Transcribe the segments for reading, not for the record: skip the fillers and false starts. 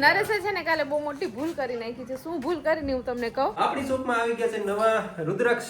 નરેશે છે ને કાલે બહુ મોટી ભૂલ કરી નાખી છે. શું ભૂલ કરીને હું તમને કહું. આપણી શોપમાં આવી ગયા છે નવા રુદ્રાક્ષ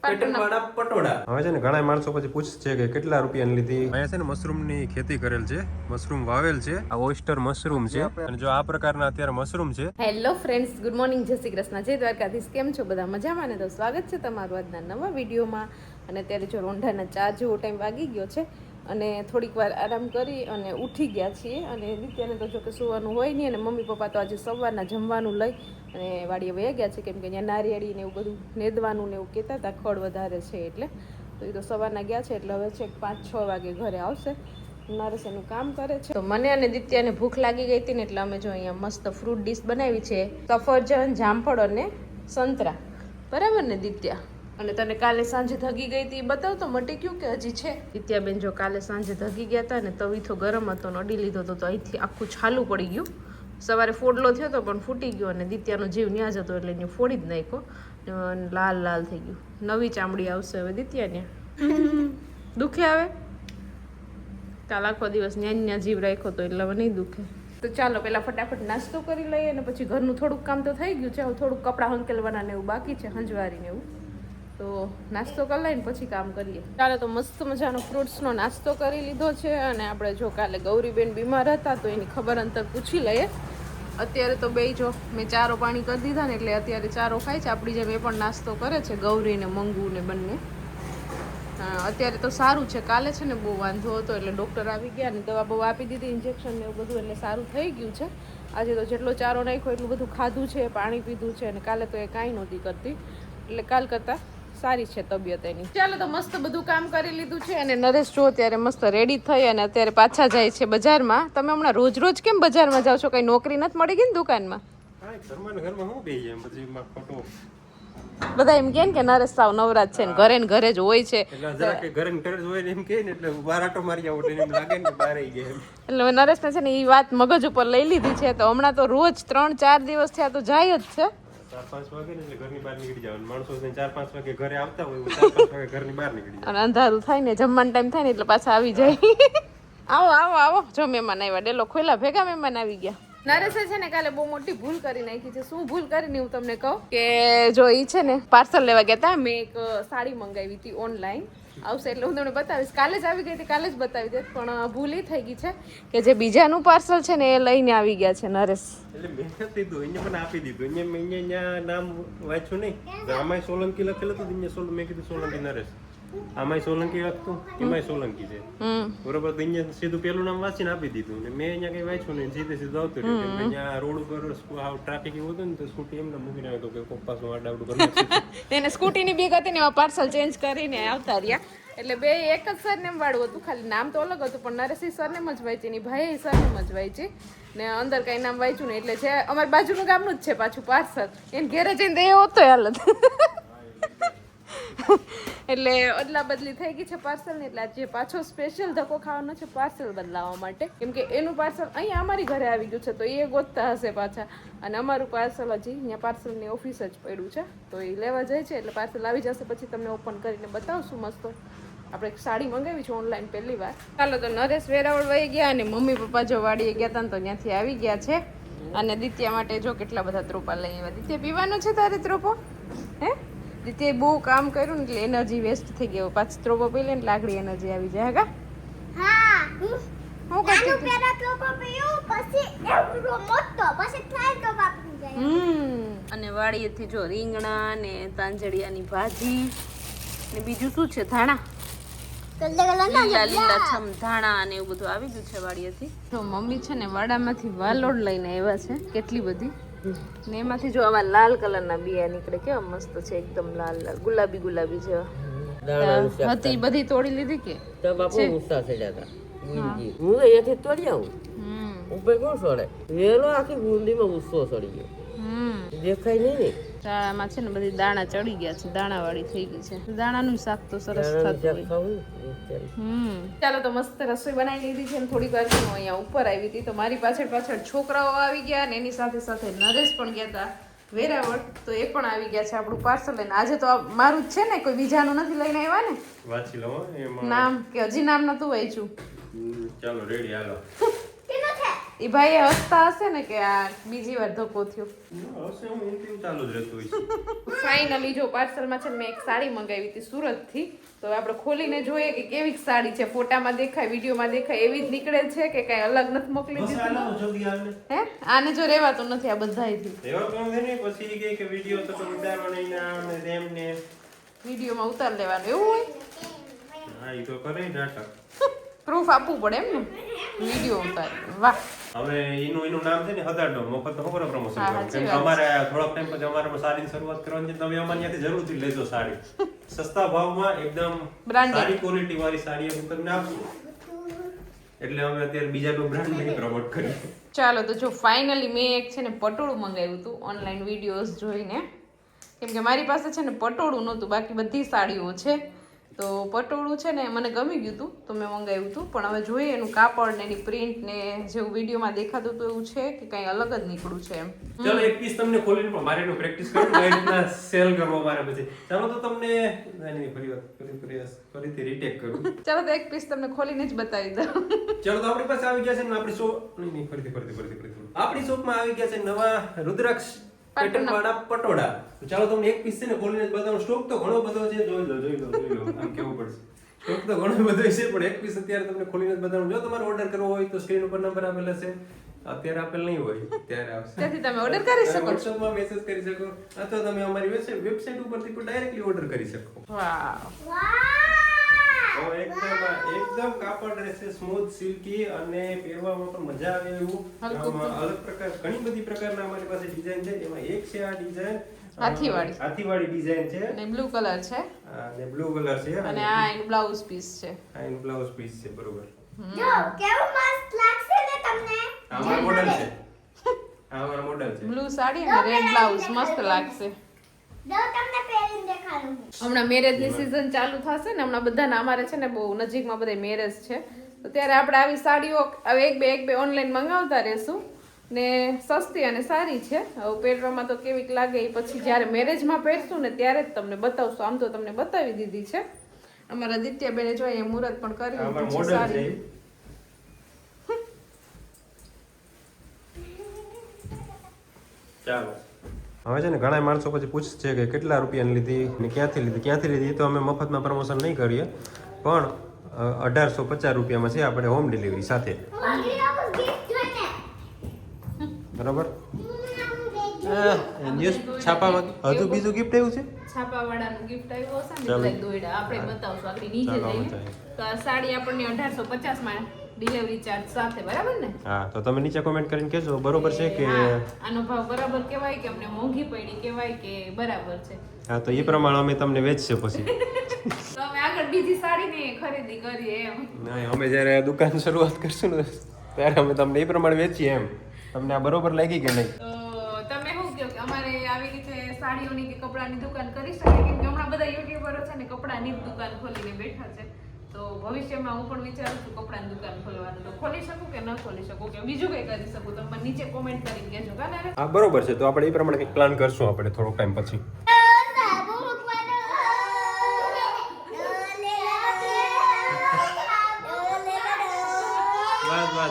પેટર્નવાળા પટોળા. હવે છે ને ઘણા માણસો પછી પૂછશે કે કેટલા રૂપિયાની લીધી. અહીંયા છે ને મશરૂમની ખેતી કરેલ છે, મશરૂમ વાવેલ છે. આ ઓયસ્ટર મશરૂમ છે અને જો આ પ્રકારના અત્યારે મશરૂમ છે. હેલો ફ્રેન્ડ્સ, ગુડ મોર્નિંગ, જય શ્રી કૃષ્ણ, જય દ્વારકાધીશ. કેમ છો બધા? મજામાં ને? તો સ્વાગત છે તમારું આજના નવા વિડીયોમાં. અને અત્યારે જો રોંઢાના 4 જેવો ટાઈમ વાગી ગયો છે અને થોડીક વાર આરામ કરી અને ઉઠી ગયા છીએ. અને નિત્યાને તો જો કે સુવાનું હોય નહીં અને મમ્મી પપ્પા તો આજે સવારના જમવાનું લઈ અને વાડીએ વયા ગયા છે, કેમ કે અહીંયા નારિયેળી ને એવું બધું નેદવાનું ને એવું કહેતા હતા, ખડ વધારે છે એટલે. તો એ તો સવારના ગયા છે એટલે હવે છેક 5-6 વાગે ઘરે આવશે. નરેશ એનું કામ કરે છે. તો મને અને દિત્યાને ભૂખ લાગી ગઈ હતી ને એટલે અમે જો અહીંયા મસ્ત ફ્રૂટ ડીશ બનાવી છે, સફરજન, જામફળ અને સંતરા. બરાબર ને દિત્યા? અને તને કાલે સાંજે ધગી ગઈ હતી બતાવ તો, મટી ગયું કે હજી છે? દિત્યાબેન જો કાલે સાંજે ધગી ગયા હતા ને તવીથો ગરમ હતો ને અડી લીધો હતો તો અહીંથી આખું છાલું પડી ગયું. સવારે ફોડલો થયો હતો પણ ફૂટી ગયો અને દિત્યાનો જીવ ન્યા જ હતો એટલે એને ફોડી જ નાખ્યો. લાલ લાલ થઈ ગયું. નવી ચામડી આવશે હવે દિત્યાને. દુખે આવે? કાલ આખો દિવસ ન્યા જીવ રાખ્યો તો એટલે હવે નહીં દુખે. તો ચાલો પહેલાં ફટાફટ નાસ્તો કરી લઈએ અને પછી ઘરનું થોડુંક કામ તો થઈ ગયું છે. હવે થોડુંક કપડાં હંકેલવાના ને એવું બાકી છે, હંજવારીને એવું. તો નાસ્તો કરી લઈને પછી કામ કરીએ. ચાલો તો મસ્ત મજાનો ફ્રૂટ્સનો નાસ્તો કરી લીધો છે. અને આપણે જો કાલે ગૌરીબેન બીમાર હતા તો એની ખબર અંતર પૂછી લઈએ. અત્યારે તો બે જો મેં ચારો પાણી કરી દીધા ને એટલે અત્યારે ચારો ખાય છે. આપણી જેમ એ પણ નાસ્તો કરે છે, ગૌરી ને મંગુ ને બંને. અત્યારે તો સારું છે. કાલે છે ને બહુ વાંધો હતો એટલે ડૉક્ટર આવી ગયા ને દવા બહુ આપી દીધી, ઇન્જેક્શન ને એવું બધું, એટલે સારું થઈ ગયું છે. આજે તો જેટલો ચારો નાખ્યો એટલું બધું ખાધું છે, પાણી પીધું છે અને કાલે તો એ કાંઈ નહોતી કરતી એટલે કાલ કરતાં સારી છે તબિયત એની. ચાલો તો મસ્ત બધું કામ કરી લીધું છે અને નરેશ જો અત્યારે મસ્ત રેડી થઈ અને અત્યારે પાછા જાય છે બજારમાં. તમે હમણાં રોજ રોજ કેમ બજારમાં જાઓ છો? કઈ નોકરી નથી મળી ગઈ ને દુકાનમાં? બધા એમ કે નરેશ સાવ નવરાજ છે ને ઘરે ને ઘરે જ હોય છે એટલે નરેશને છે ને એ વાત મગજ ઉપર લઈ લીધી છે. તો હમણાં તો રોજ 3-4 દિવસ થયા તો જાય જ છે. 4-5 વાગે ને એટલે ઘરની બહાર નીકળી જવાનું. માણસો 4-5 વાગે ઘરે આવતા હોય, 4-5 વાગે ઘરની બહાર નીકળી જાય. અને અંધારું થાય ને જમવાનો ટાઈમ થાય ને એટલે પાછા આવી જાય. આવો આવો આવો, જો મહેમાન આવ્યા. ડેલો ખોલ્યા ભેગા મહેમાન આવી ગયા. નરેશે છે ને કાલે બહુ મોટી ભૂલ કરી નાખી છે. શું ભૂલ કરીને હું તમને કહું કે જો ઈ છે ને પાર્સલ લેવા ગયા હતા. મેં એક સાડી મંગાવી હતી ઓનલાઈન, આવશે એટલે હું તમને બતાવીશ. કાલે જ આવી ગઈ હતી, કાલે જ બતાવી દે. પણ ભૂલ એ થઈ ગઈ છે કે જે બીજાનું પાર્સલ છે ને એ લઈને આવી ગયા છે નરેશ. એટલે મેં કીધું એને પણ આપી દીધું. અહીંયા નામ વાંચ્યું નહીં, આમાંય સોલંકી લખેલું હતું. મેં કીધું સોલંકી નરેશ, આમાંય સોલંકી લખતું, એમાંય સોલંકી છે બરોબર. તો અહીંયા સીધું પેલું નામ વાંચીને આપી દીધું ને મેં અહીંયા કઈ વાંચ્યું નહીં, સીધું આવતું રહ્યું. અહીંયા રોડ ઉપર ટ્રાફિક એવું હતું ને તો સ્કૂટી એમને મૂકીને આવ્યો કે પપ્પા શું આડાવડું કરી એને સ્કૂટીની બીક હતી ને પાર્સલ ચેન્જ કરીને આવતા રહ્યા. એટલે બે એક જ સરનેમ વાળું હતું, ખાલી નામ તો અલગ હતું પણ નરેશ સરનેમ જ વાંચી ની ભાઈ સરનેમ જ વાંચી ને અંદર કઈ નામ વાંચ્યું નહીં. એટલે જે અમારી બાજુનું ગામનું જ છે પાછું પાર્સલ, એને ઘેરે જઈને દે હોતો હાલત. એટલે અદલા બદલી થઈ ગઈ છે પાર્સલ ને. એટલે આજે પાછો સ્પેશિયલ ધક્કો ખાવાનો છે પાર્સલ બદલાવવા માટે, કેમ કે એનું પાર્સલ અહીંયા અમારી ઘરે આવી ગયું છે તો એ ગોતતા હશે પાછા. અને અમારું પાર્સલ હજી અહીંયા પાર્સલની ઓફિસ જ પડ્યું છે તો એ લેવા જાય છે. એટલે પાર્સલ આવી જશે પછી તમને ઓપન કરીને બતાવશું. મસ્ત આપણે એક સાડી મંગાવી છે ઓનલાઈન પહેલી વાર. ચાલો તો નરેશ વેરાવળ વહી ગયા અને મમ્મી પપ્પા જો વાડીએ ગયા હતા ને તો ત્યાંથી આવી ગયા છે. અને દિત્યા માટે જો કેટલા બધા ત્રોપા લઈ આવ્યા. દિત્યા પીવાનો છે તારે ત્રોપો? હે દિત્યાએ બહુ કામ કર્યું ને એટલે એનર્જી વેસ્ટ થઈ ગયો. પાછી ત્રોપો પી લે ને લાગડી એનર્જી આવી જાય. કા હા હું કરતી હતી પેલા ત્રોપો પીયો પછી એવડો મોટો પછી થાય તો બાપની જાય. અને વાડીએથી જો રીંગણા ને તાંજળિયાની ભાજી ને બીજું શું છે ધાણા, લીલા લીલા છમ ધાણા અને એવું બધું આવી ગયું છે વાડીએથી. તો મમ્મી છે ને વાડામાંથી વાલોડ લઈને આવ્યા છે કેટલી બધી ને એમાંથી જો આવા લાલ કલરના બિયા નીકળે. કેવા મસ્ત છે, એકદમ લાલ લાલ ગુલાબી ગુલાબી જેવા હતી. બધી તોડી લીધી કે તો બાપુ ગુસ્સા થઈ જતા. હું અહીંયાથી તોડી આવું ઉપર કોણ છોડે? વેલો આખી ગુંદીમાં ગુસ્સો ચડી ગયો, દેખાય નહીં ને. દાણામાં છે ને બધી દાણા ચડી ગયા છે, દાણાવાળી થઈ ગઈ છે. દાણાનું શાક તો સરસ થતું હોય. ચાલો તો મસ્ત રસોઈ બનાવી લીધી છે ને થોડીક વાર હું અહીંયા ઉપર આવી હતી તો મારી પાછળ પાછળ છોકરાઓ આવી ગયા અને એની સાથે સાથે નરેશ પણ ગયા હતા વેરાવળ. તો એ પણ આવી ગયા છે આપણું પાર્સલ લઈને. આજે તો મારું જ છે ને, કોઈ બીજાનું નથી લઈને આવ્યા ને. વાંચી લો નામ કે હજી નામ નતું વાંચ્યું. ચાલો રેડી હાલો. કેનો છે એ ભાઈ હસતા હશે ને કે આ બીજી વાર ધક્કો થયો. હશે હું કેવું ચાલુ જ રહેતું હોય છે. ફાઇનલી જો પાર્સલમાં છે ને મેં એક સાડી મંગાવી હતી સુરતથી. તો આપણે ખોલીને જોઈએ કે કેવી સાડી છે. ફોટામાં દેખાય, વિડીયોમાં દેખાય એવી જ નીકળે છે કે કઈ અલગ નથી મોકલી બસ દીધી? આલાવો જલ્દી આવને. હે આને જો રહેવાતું નથી આ બધાયથી. એવા તો નથી ને પછી કહે કે વિડીયો તો તમે ઉતારવા નહીં ને આમ ને તેમ ને. વિડીયોમાં ઉતાર લેવાનું એવું હોય? હા ઈ તો કરે નાટક. પ્રૂફ આપવું પડે એમ ને વિડીયો ઉતારી. વાહ. હવે એનું નામ છે ને હદારડો મફત ખબર પ્રમોશન હા, કરવાનું. સાચી કેમ કે વાત. અમારે થોડોક ટાઈમ પછી અમારે સાડીની શરૂઆત કરવાની છે. તમે અમારી ત્યાંથી જરૂરથી લેજો સાડી. સસ્તા ભાવમાં એકદમ Branded. સારી ક્વોલિટી વાળી સાડી અમે તમને આપશું. એટલે અમે અત્યારે બીજા કોઈ બ્રાન્ડ નહીં પ્રમોટ કરીએ. ચાલો તો જો ફાઇનલી મેં એક છે ને પટોળું મંગાવ્યું હતું ઓનલાઈન વિડીયોઝ જોઈને. કેમ કે મારી પાસે છે ને પટોળું નહોતું, બાકી બધી સાડીઓ છે. તો પટોળું છે ને મને ગમી ગયું હતું તો મેં મંગાવ્યું હતું. પણ હવે જોઈએ એનું કાપડ ને એની પ્રિન્ટ ને જેવું વિડીયોમાં દેખાતું હતું એવું છે કે કંઈ અલગ જ નીકળ્યું છે એમ. ચલો એક પીસ તમને ખોલીને પણ મારે એનું પ્રેક્ટિસ કરવું કઈ રીતના સેલ કરવો મારે પછી. ચાલો તો તમને ફરીથી રીટેક કરું. ચાલો તો એક પીસ તમને ખોલીને જ બતાવી દઉં. ચાલો તો આપણી પાસે આવી ગયા છે ને આપણી શોપ નહીં ફરીથી આપણી શોપમાં આવી ગયા છે નવા રુદ્રાક્ષ પેટર્ન વાળા પટોળા. તો ચાલો તમને એક પીસ છે ને ખોલીને જ બતાવું. સ્ટોક તો ઘણો બધો છે, જોઈ લો આમ કેવું પડશે. સ્ટોક તો ઘણો બધો છે પણ એક પીસ અત્યારે તમને ખોલીને જ બતાવું. જો તમારે ઓર્ડર કરવો હોય તો સ્ક્રીન ઉપર નંબર આપેલા છે. અત્યારે આપેલ નહીં હોય ત્યારે આવશે. ત્યાંથી તમે ઓર્ડર કરી શકો છો. WhatsApp માં મેસેજ કરી શકો અથવા તમે અમારી વેબસાઈટ ઉપરથી પણ ડાયરેક્ટલી ઓર્ડર કરી શકો. વાવ. તો એકદમ કાપડ રહેશે સ્મૂથ સિલ્કી અને પહેરવામાં પણ મજા આવે એવું. હલકું આમાં અલગ પ્રકાર ઘણી બધી પ્રકારના અમારી પાસે ડિઝાઇન છે. એમાં એક છે આ ડિઝાઇન હાથીવાળી ડિઝાઇન છે અને બ્લુ કલર છે અને બ્લુ કલર છે અને આ એનું બ્લાઉઝ પીસ છે. આ એનું બ્લાઉઝ પીસ છે. બરોબર. જો કેવું મસ્ત લાગશે ને તમને. આ અમારું મોડલ છે. આ અમારું મોડલ છે. બ્લુ સાડી અને રેડ બ્લાઉઝ મસ્ત લાગશે. જો તમને પહેરીને દેખાડું. હમણાં મેરેજની સિઝન ચાલુ થશે ને હમણાં બધાના અમારે છે ને બહુ નજીકમાં બધા મેરેજ છે. તો ત્યારે આપણે આવી સાડીઓ હવે એક બે ઓનલાઈન મંગાવતા રહેશું ને સસ્તી અને સારી છે. હવે પહેરવામાં તો કેવીક લાગે એ પછી જ્યારે મેરેજમાં પહેરશું ને ત્યારે જ તમને બતાવશું. આમ તો તમને બતાવી દીધી છે. અમારા દિત્યાબેને જો અહીંયા મુહૂર્ત પણ કરી આ અમારું દીધું છે મોડલ છે. સારી. ચાલો હવે છે ને ઘણા માણસો પછી પૂછશે કે કેટલા રૂપિયાની લીધી ને ક્યાંથી લીધી તો અમે મફતમાં પ્રમોશન નહીં કરીએ પણ 1850 રૂપિયામાં છે આપણે હોમ ડિલિવરી સાથે. બરાબર. ન્યૂઝ છાપામાં હજુ બીજું ગિફ્ટ આવ્યું છે. છાપાવાળાનું ગિફ્ટ આવ્યો હશે ને ચાલો. બધા દોયડા આપણે બતાવશું આગળ નીચે ચાલો, જઈને. બતાવીએ. તો આ સાડી આપણને 1850 માં ડિલિવરી ચાર્જ સાથે બરાબર ને? હા તો તમે નીચે કોમેન્ટ કરીને કહેજો બરોબર છે કે હા, આનો ભાવ બરાબર કહેવાય કે અમને મોંઘી પડી કહેવાય કે બરાબર છે. હા તો એ પ્રમાણે અમે તમને વેચશે પછી. તો અમે આગળ બીજી સાડીની ખરીદી કરીએ એમ. નહીં અમે જ્યારે દુકાન શરૂઆત કરશું ને ત્યારે અમે તમને એ પ્રમાણે વેચીએ એમ. તમને આ બરોબર લાગી કે નહીં? તો તમે શું કહો કે અમારે આવી રીતે સાડીઓની કે કપડાની દુકાન કરી શકાય? કેમ કે હમણાં બધા યુટ્યુબરો છે ને કપડાની જ દુકાન ખોલીને બેઠા છે. તો ભવિષ્યમાં હું પણ વિચારું છું કપડાની દુકાન ખોલવાનું. તો ખોલી શકું કે ન ખોલી શકું કે બીજું કંઈ કરી શકું? તો મને નીચે કોમેન્ટ કરીને કહેજો. કાલે હા બરોબર છે તો આપણે એ પ્રમાણે કંઈક પ્લાન કરશું આપણે થોડોક ટાઈમ પછી.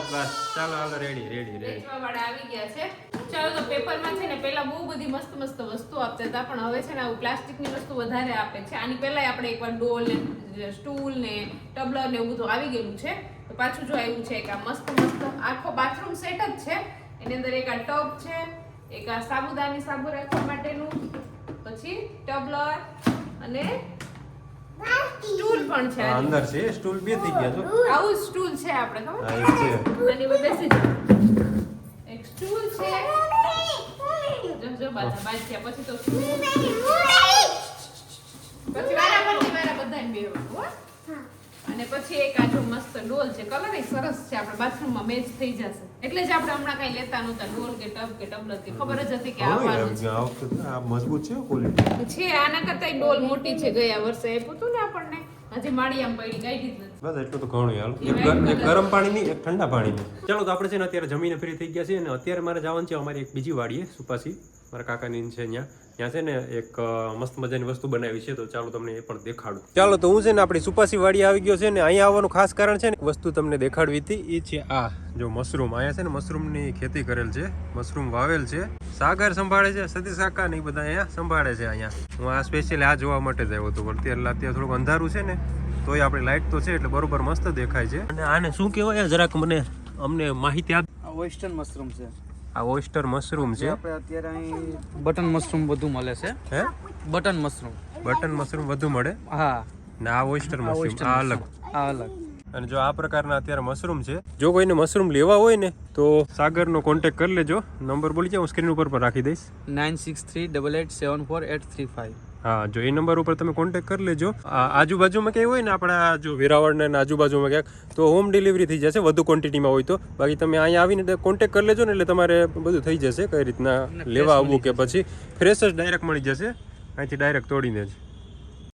બસ ચાલો હાલો રેડી વેચવાવાળા આવી ગયા છે. ચાલો તો પેપરમાં છે ને પહેલા બહુ બધી મસ્ત મસ્ત વસ્તુ આપતા હતા પણ હવે છે ને આવું પ્લાસ્ટિકની વસ્તુ વધારે આપે છે. આની પહેલા આપણે એકવાર ડોલ ને સ્ટૂલ ને ટબલર ને એવું બધું આવી ગયેલું છે. તો પાછું જો આવ્યું છે એક આ મસ્ત આખો બાથરૂમ સેટ જ છે. એની અંદર એક આ ટબ છે, એક આ સાબુદાની સાબુ રાખવા માટેનું, પછી ટબલર અને સ્ટૂલ પણ છે. હા, અંદર છે સ્ટૂલ બે થઈ ગયા છો. આવું સ્ટૂલ છે આપણે ખબર હા એ છે. આની ઉપર બેસી જાઓ. એક સ્ટૂલ છે. જો બાજ્યા પછી તો સ્ટૂલ. પછી વારા બધાને બેહવાનું હો. અને પછી એક આ જો મસ્ત ડોલ છે. કલર એ સરસ છે. આપણે બાથરૂમમાં મેચ થઈ જશે. એટલે જ આપણે હમણાં કઈ લેતા નહોતા ડોલ કે ટબ કે ટબલર કે ખબર જ હતી કે આવવાનું છે. આ વખતે આ મજબૂત છે ક્વોલિટી. છે આના કરતા ડોલ મોટી છે. ગયા વર્ષે આપ્યું હતું ને આપણને. હજી માળિયામાં પડી કાઢી જ નથી. બસ એટલું તો ઘણું હાલ એક ગરમ પાણીની એક ઠંડા પાણીની. ચાલો તો આપણે છે ને અત્યારે જમીને ફ્રી થઈ ગયા છીએ અને અત્યારે મારે જવાનું છે અમારી એક બીજી વાડીએ સુપાસી મારા કાકાની છે ત્યાં છે ને એક મસ્ત મજાની વસ્તુ બનાવી છે તો ચાલો તમને એ પણ દેખાડું. ચાલો તો હું છે ને આપણી સુપાસી વાડી આવી ગયો છે ને અહીંયા આવવાનું ખાસ કારણ છે ને વસ્તુ તમને દેખાડવી હતી એ છે આ જો મશરૂમ. અહીંયા છે ને મશરૂમની ખેતી કરેલ છે, મશરૂમ વાવેલ છે, સાગર સંભાળે છે, સતીશ કાકા ને એ બધા અહીંયા સંભાળે છે. અહીંયા હું આ સ્પેશિયલી આ જોવા માટે જ આવ્યો હતો પણ અત્યારે થોડુંક અંધારું છે ને તોય આપણી લાઇટ તો છે એટલે બરોબર મસ્ત દેખાય છે. અને આને શું કહેવાય જરાક અમને માહિતી આપ. વેસ્ટર્ન મશરૂમ છે. આ ઓયસ્ટર મશરૂમ છે. આપણે અત્યારે અહીં બટન મશરૂમ વધુ મળે છે. હે બટન મશરૂમ વધુ મળે. હા ને આ ઓયસ્ટર મશરૂમ આ અલગ. આ અલગ. અને જો આ પ્રકારના અત્યારે મશરૂમ છે. જો કોઈને મશરૂમ લેવા હોય ને તો સાગરનો કોન્ટેક્ટ કરી લેજો. નંબર બોલી જાવ હું સ્ક્રીન ઉપર પણ રાખી દઈશ 9638874835. હા જો એ નંબર ઉપર તમે કોન્ટેક્ટ કરી લેજો. આજુબાજુમાં ક્યાંય હોય ને આપણા જો વેરાવળ ને આજુબાજુમાં ક્યાંક તો હોમ ડિલિવરી થઈ જશે વધુ ક્વોન્ટિટીમાં હોય તો. બાકી તમે અહીંયા આવીને કોન્ટેક્ટ કરી લેજો ને એટલે તમારે બધું થઈ જશે કઈ રીતના લેવા આવવું કે પછી ફ્રેશ જ ડાયરેક્ટ મળી જશે અહીંથી ડાયરેક્ટ તોડીને જ.